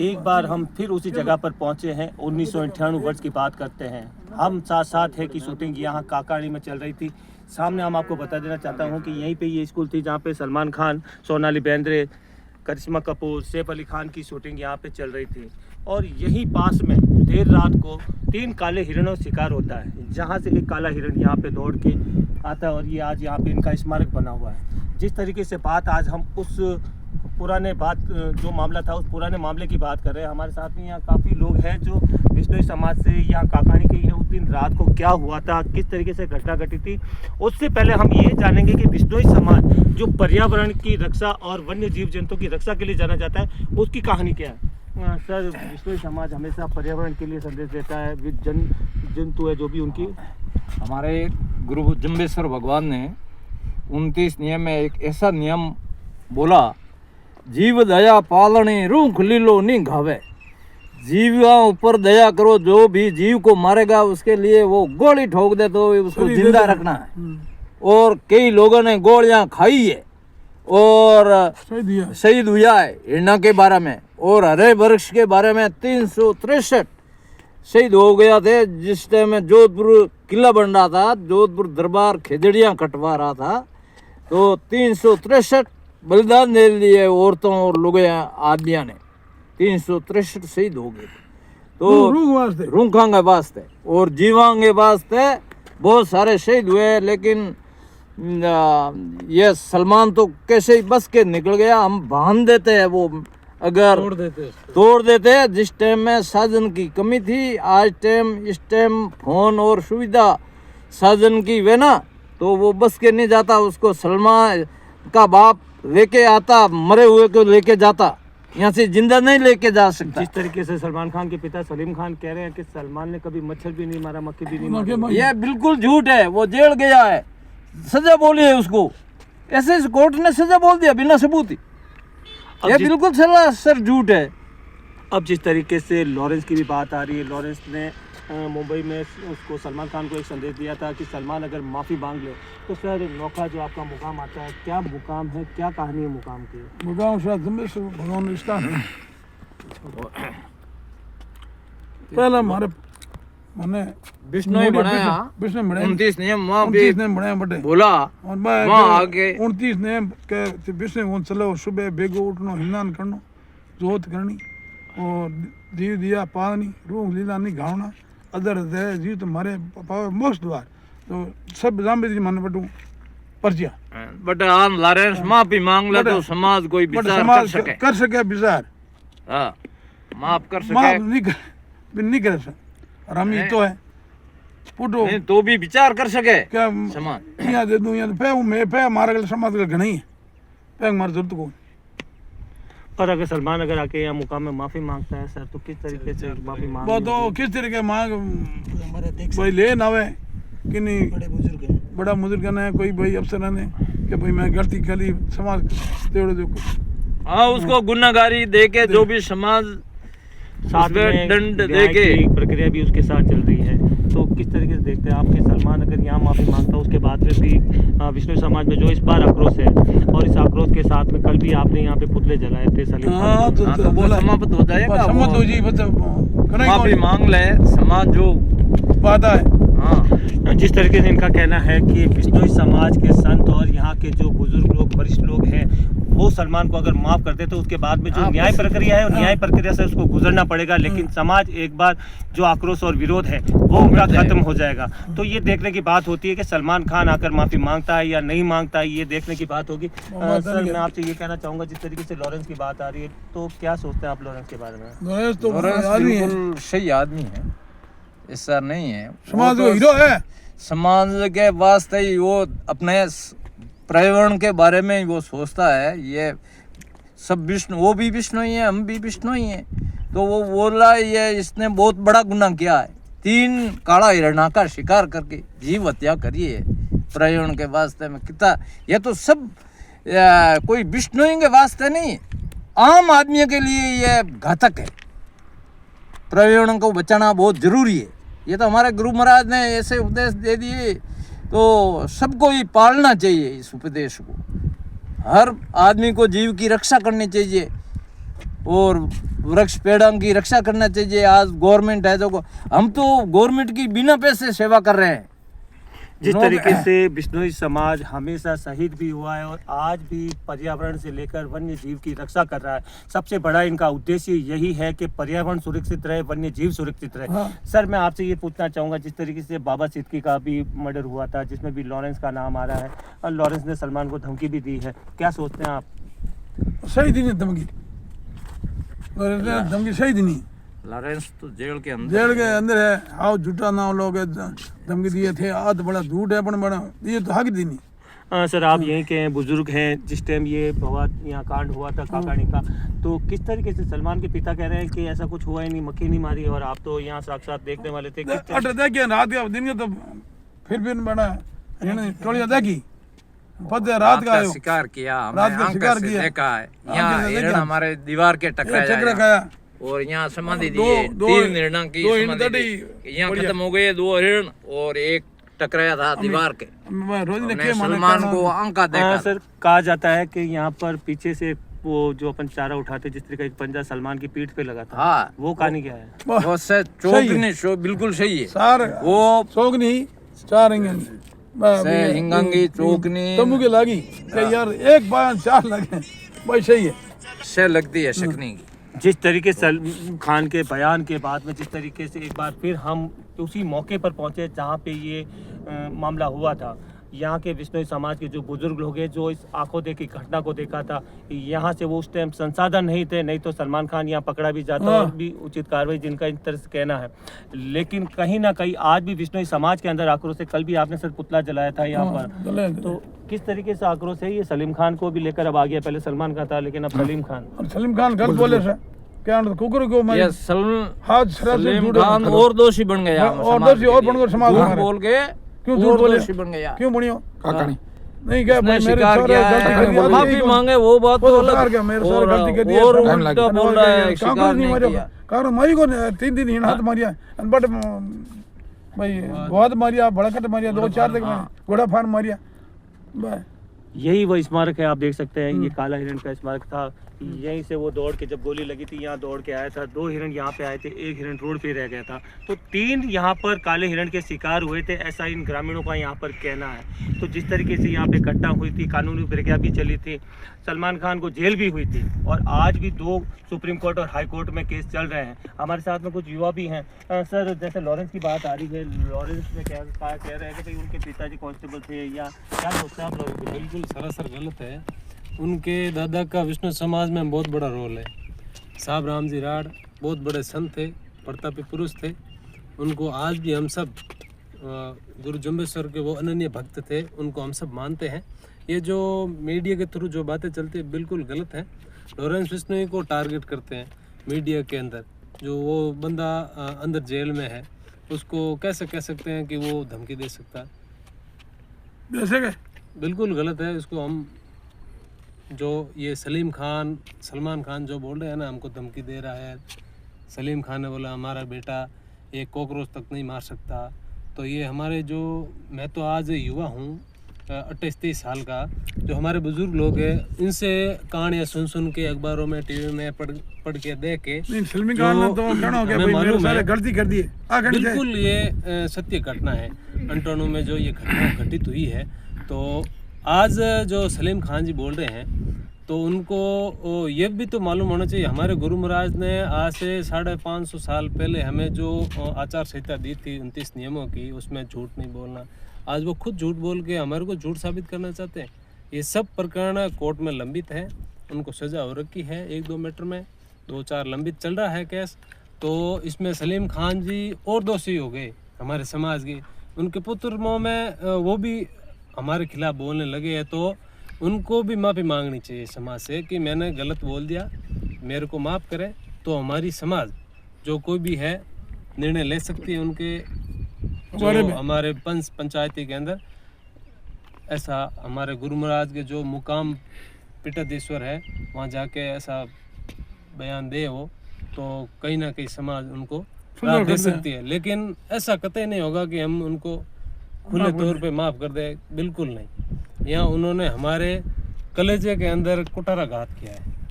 एक बार हम फिर उसी जगह पर पहुंचे हैं। 1998 वर्ष की बात करते हैं। हम साथ साथ है कि शूटिंग यहाँ काकाड़ी में चल रही थी। सामने हम आपको बता देना चाहता हूँ कि यहीं पे ये स्कूल थी जहाँ पे सलमान खान, सोनाली बेंद्रे, करिश्मा कपूर, सैफ अली खान की शूटिंग यहाँ पे चल रही थी। और यहीं पास में देर रात को 3 काले हिरणों शिकार होता है, जहाँ से एक काला हिरण यहाँ पे दौड़ के आता है और ये आज यहाँ पे इनका स्मारक बना हुआ है। जिस तरीके से बात आज हम उस पुराने बात जो मामला था उस पुराने मामले की बात कर रहे हैं। हमारे साथ में यहाँ काफ़ी लोग हैं जो बिश्नोई समाज से यहाँ काकानी के हैं। उस दिन रात को क्या हुआ था, किस तरीके से घटना घटी थी, उससे पहले हम ये जानेंगे कि बिश्नोई समाज जो पर्यावरण की रक्षा और वन्य जीव जंतु की रक्षा के लिए जाना जाता है, उसकी कहानी क्या है? सर, बिश्नोई समाज हमेशा पर्यावरण के लिए संदेश देता है। जंतु है जो भी उनकी, हमारे गुरु जम्बेश्वर भगवान ने 29 नियम में एक ऐसा नियम बोला, जीव दया पालने रूख लीलो नहीं घावे। जीवों ऊपर दया करो, जो भी जीव को मारेगा उसके लिए वो गोली ठोक दे तो उसको जिंदा रखना है। और कई लोगों ने गोलियां खाई है और शहीद हुआ है हिरणा के बारे में। और हरे वृक्ष के बारे में 363 शहीद हो गया थे। जिस टाइम में जोधपुर किला बन रहा था, जोधपुर दरबार खिदड़ियाँ कटवा रहा था, तो 363 बलिदान दे लिए औरतों और लोगों आदमियों ने। 363 शहीद हो गए। तो रूखां के वास्ते और जीवां के वास्ते बहुत सारे शहीद हुए। लेकिन ये सलमान तो कैसे ही बस के निकल गया। हम बांध देते हैं, वो अगर तोड़ देते। जिस टाइम में साधन की कमी थी, आज इस टाइम फोन और सुविधा साधन की वे ना, तो वो बस के नहीं जाता। उसको सलमान का बाप लेके आता, मरे हुए को लेके जाता, यहाँ से जिंदा नहीं लेके जा सकता। जिस तरीके से सलमान खान के पिता सलीम खान कह रहे हैं कि सलमान ने कभी मच्छर भी नहीं मारा, मक्खी भी नहीं मारा, ये बिल्कुल झूठ है। वो जेल गया है, सजा बोली है उसको। ऐसे कोर्ट ने सजा बोल दिया बिना सबूत ही। ये बिल्कुल सर झूठ है। अब जिस तरीके से लॉरेंस की भी बात आ रही है, लॉरेंस ने मुंबई में उसको सलमान खान को एक संदेश दिया था कि सलमान अगर माफ़ी मांग ले तो सर नौका जो आपका मुकाम आता है, क्या मुकाम है, क्या कहानी है मुकाम की? मुकाम शायद भगवान रिश्ता है। पहले हमारे मैंने बिश्नोई बनाया, 29 नियम वहाँ पे 29 नियम बनाया बटे बोला। और मैं वहाँ आगे 29 नियम के बिश्नोई चलो, सुबह बेगो उठनो, हिंदान करनो, जोत करनी और जीव दिया पालनी, रूह लीला नहीं घावना, अदर दे जीव तुम्हारे पावे मोक्ष द्वार। तो सब जामे जी मन बटू पर्चिया बट आन लॉरेंस माफी मांग ले तो समाज कोई विचार कर सके विचार। हाँ, माफ कर सके, माफ नहीं कर सके। और हम ये तो है पुटो तो भी विचार कर सके क्या समाज। यहाँ दे दूं, यहाँ पे मैं पे हमारा गल समाज का घना ही है, पे हमारी जरूरत को। और अगर सलमान अगर आके यहाँ मुकाम में माफ़ी मांगता है सर, तो किस तरीके से माफ़ी मांग? वो तो किस तरीके मांग भाई ले ना वे कि नहीं, बड़ा बुजुर्ग ने कोई भाई अफसर ने कि भाई मैं गलती करी समाज तेरे जो। हाँ, उसको गुनाहगारी दे के जो भी समाज साथ में दंड दे के प्रक्रिया भी उसके साथ चल रही है। तो किस तरीके से देखते हैं आप कि सलमान अगर यहाँ माफ़ी मांगता है उसके बाद में भी बिश्नोई समाज में जो इस बार आक्रोश है, और इस आक्रोश के साथ में कल भी आपने यहाँ पे पुतले जलाए थे सलीम खान के, तो बोला समाप्त हो जाएगा। समाप्त हो जी, माफी मांग ले समाज जो बात है। हाँ, जिस तरीके से इनका कहना है कि बिश्नोई समाज के संत और यहाँ के जो बुजुर्ग लोग, वरिष्ठ लोग हैं, वो सलमान को अगर माफ कर दे तो उसके बाद में जो न्याय प्रक्रिया है, न्याय प्रक्रिया से उसको गुजरना पड़ेगा। लेकिन समाज एक बार जो आक्रोश और विरोध है वो उनका खत्म हो जाएगा। तो ये देखने की बात होती है कि सलमान खान आकर माफी मांगता है या नहीं मांगता है, ये देखने की बात होगी। सर, मैं आपसे ये कहना चाहूँगा, जिस तरीके से लॉरेंस की बात आ रही है, तो क्या सोचते हैं आप लॉरेंस के बारे में? लॉरेंस तो बिल्कुल सही आदमी है, ऐसा नहीं है। समाज का हीरो है। समाज के वास्ते ही वो अपने पर्यावरण के बारे में वो सोचता है। ये सब विष्णु, वो भी विष्णु ही है, हम भी विष्णु ही हैं। तो वो बोला ये इसने बहुत बड़ा गुनाह किया है। 3 काला हिरणा का शिकार करके जीव हत्या करी है पर्यावरण के वास्ते में। कितना ये तो सब कोई विष्णु के वास्ते नहीं, आम आदमी के लिए ये घातक है। पर्यावरण को बचाना बहुत जरूरी है। ये तो हमारे गुरु महाराज ने ऐसे उपदेश दे दिए, तो सबको ही पालना चाहिए इस उपदेश को। हर आदमी को जीव की रक्षा करनी चाहिए। और वृक्ष पेड़ों की रक्षा करना चाहिए। आज गवर्नमेंट है जो हम तो गवर्नमेंट की बिना पैसे सेवा कर रहे हैं। जिस तरीके से बिश्नोई समाज हमेशा शहीद भी हुआ है और आज भी पर्यावरण से लेकर वन्य जीव की रक्षा कर रहा है, सबसे बड़ा इनका उद्देश्य यही है कि पर्यावरण सुरक्षित रहे, वन्य जीव सुरक्षित रहे। हाँ। सर मैं आपसे ये पूछना चाहूँगा, जिस तरीके से बाबा सिद्दीकी का भी मर्डर हुआ था जिसमें भी लॉरेंस का नाम आ रहा है और लॉरेंस ने सलमान को धमकी भी दी है, क्या सोचते हैं आप? सही दी नहीं धमकी, धमकी सही दी नहीं। लॉरेंस तो जेल के अंदर है, आओ झूठा नाम लोग धमकी दिए थे, आज बड़ा झूठ है पण बड़ा ये तो हक दी नहीं। सर आप यहीं के हैं, बुजुर्ग हैं, जिस टाइम ये भवा यहाँ कांड हुआ था काकाणी का, तो किस तरीके से सलमान के पिता कह रहे हैं कि ऐसा कुछ हुआ ही नहीं, मक्खी नहीं मारी, और आप तो यहाँ साक्षात देखने वाले थे। देखिए रात का दिन का तो फिर बना टोलिया देखी पता रात का शिकार किया, रात का शिकार किया, देखा है यहाँ हिरण हमारे दीवार के टकराया और यहाँ समाधि दिए, 3 हिरण की समाधि यहाँ खत्म हो गए, 2 हिरण और एक टकराया था दीवार के। सलमान को आंका देखा। सर कहा जाता है कि यहाँ पर पीछे से वो जो अपन चारा उठाते जिस तरह का एक पंजा सलमान की पीठ पे लगा था, हाँ वो कहानी क्या है? वो से चौकनी शो बिल्कुल सही है सर, वो चौकनी 4 हिंगंगी चौकनी तंबू के लगी यार, एक बार 4 लगे भाई, सही है से लगती है शकनी की। जिस तरीके से सलमान खान के बयान के बाद में जिस तरीके से एक बार फिर हम उसी मौके पर पहुंचे जहां पे ये मामला हुआ था, यहाँ के बिश्नोई समाज के जो बुजुर्ग लोग हैं जो इस आंखों देखी घटना को देखा था, यहाँ से वो उस टाइम संसाधन नहीं थे, नहीं तो सलमान खान यहाँ पकड़ा भी जाता और भी उचित कार्रवाई, जिनका इस तरह से कहना है। लेकिन कहीं ना कहीं आज भी बिश्नोई समाज के अंदर आक्रोश है। कल भी आपने सर पुतला जलाया था यहाँ पर, तो किस तरीके से आक्रोश है? ये सलीम खान को भी लेकर अब आ गया, पहले सलमान खान था लेकिन अब सलीम खान गलत बोले सर, क्या कुकुर को मैं सलीम खान और दोषी बन गया, और दोषी और बनकर समाज बोल के क्यों झूठ बोले, बन गया, क्यों बनियो काकानी नहीं क्या भाई, मेरे शिकार सारे किया गलती कर है, माफी मांगे वो बात तो अलग है, मेरे सारे गलती कर दिया और उल्टा बोल रहा है शिकार नहीं किया। कारण मई को 3 दिन ही हाथ मारिया बट भाई बहुत मारिया, बड़कट मारिया, 2-4 तक घोड़ा फान मारिया। यही वो स्मारक है, आप देख सकते हैं, ये काला हिरण का स्मारक था। यहीं से वो दौड़ के, जब गोली लगी थी यहाँ दौड़ के आया था, 2 हिरण यहाँ पे आए थे, 1 हिरण रोड पे रह गया था, तो 3 यहाँ पर काले हिरण के शिकार हुए थे, ऐसा इन ग्रामीणों का यहाँ पर कहना है। तो जिस तरीके से यहाँ पे घटना हुई थी, कानूनी प्रक्रिया भी चली थी, सलमान खान को जेल भी हुई थी और आज भी 2 सुप्रीम कोर्ट और हाई कोर्ट में केस चल रहे हैं। हमारे साथ में कुछ युवा भी हैं। सर जैसे लॉरेंस की बात आ रही है, लॉरेंस में क्या कह रहे हैं कि भाई उनके पिताजी कांस्टेबल थे, या क्या सोचते हैं आप लोग? बिल्कुल सरासर गलत है। उनके दादा का विष्णु समाज में बहुत बड़ा रोल है। साहब रामजी राड बहुत बड़े संत थे, प्रतापी पुरुष थे। उनको आज भी हम सब गुरु जम्बेश्वर के वो अनन्य भक्त थे, उनको हम सब मानते हैं। ये जो मीडिया के थ्रू जो बातें चलती है बिल्कुल गलत है। लॉरेंस बिश्नोई को टारगेट करते हैं मीडिया के अंदर। जो वो बंदा अंदर जेल में है उसको कैसे कह सकते हैं कि वो धमकी दे सकता है? बिल्कुल गलत है। इसको हम जो ये सलमान खान जो बोल रहे हैं ना, हमको धमकी दे रहा है, सलीम खान ने बोला हमारा बेटा एक कॉकरोच तक नहीं मार सकता, तो ये हमारे जो, मैं तो आज युवा हूँ 28-30 साल का, जो हमारे बुजुर्ग लोग हैं इनसे कहानियाँ सुन के अखबारों में टीवी में पढ़ के देख के गलती कर दी है। बिल्कुल ये सत्य घटना है। अंटोनो में जो ये घटना घटित हुई है, तो आज जो सलीम खान जी बोल रहे हैं तो उनको ये भी तो मालूम होना चाहिए, हमारे गुरु महाराज ने आज से 550 साल पहले हमें जो आचार संहिता दी थी 29 नियमों की, उसमें झूठ नहीं बोलना। आज वो खुद झूठ बोल के हमारे को झूठ साबित करना चाहते हैं। ये सब प्रकरण कोर्ट में लंबित है, उनको सज़ा हो रखी है 1-2 मैटर में, 2-4 लंबित चल रहा है केस। तो इसमें सलीम खान जी और दोषी हो गए हमारे समाज के। उनके पुत्र मोह में वो भी हमारे खिलाफ बोलने लगे हैं, तो उनको भी माफ़ी मांगनी चाहिए समाज से कि मैंने गलत बोल दिया, मेरे को माफ़ करें। तो हमारी समाज जो कोई भी है निर्णय ले सकती है उनके जो हमारे पंचायती के अंदर। ऐसा हमारे गुरु महाराज के जो मुकाम पीठाधीश्वर है वहाँ जाके ऐसा बयान दे वो, तो कहीं ना कहीं समाज उनको राहत दे सकती है। लेकिन ऐसा कतई नहीं होगा कि हम उनको खुले तौर पे माफ़ कर दे, बिल्कुल नहीं। यहाँ उन्होंने हमारे कलेजे के अंदर कुटारा घात किया है।